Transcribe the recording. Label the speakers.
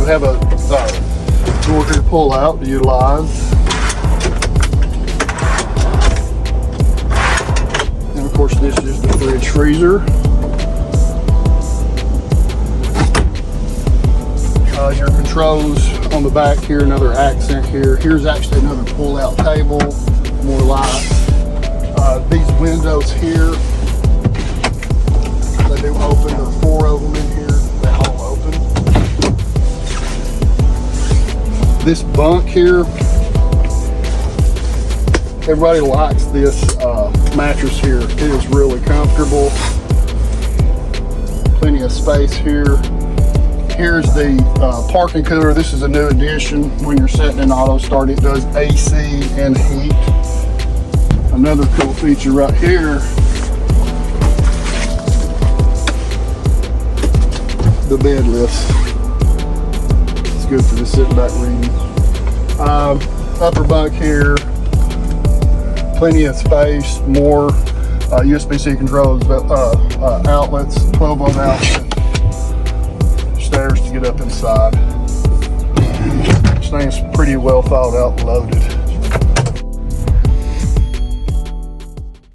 Speaker 1: have a door here to pull out to utilize. And of course, this is the fridge freezer. Your controls on the back here, another accent here. Here's actually another pull-out table, more light. These windows here, they do open. There are 4 of them in here. They all open. This bunk here, everybody likes this mattress here. It is really comfortable. Plenty of space here. Here's the parking cooler. This is a new addition. When you're setting an auto start, it does AC and heat. Another cool feature right here, the bed lifts. It's good for just sitting back reading. Upper bunk here, plenty of space, more USB-C controls, outlets, 12-volt outlet. Stairs to get up inside. This thing's pretty well thought out and loaded.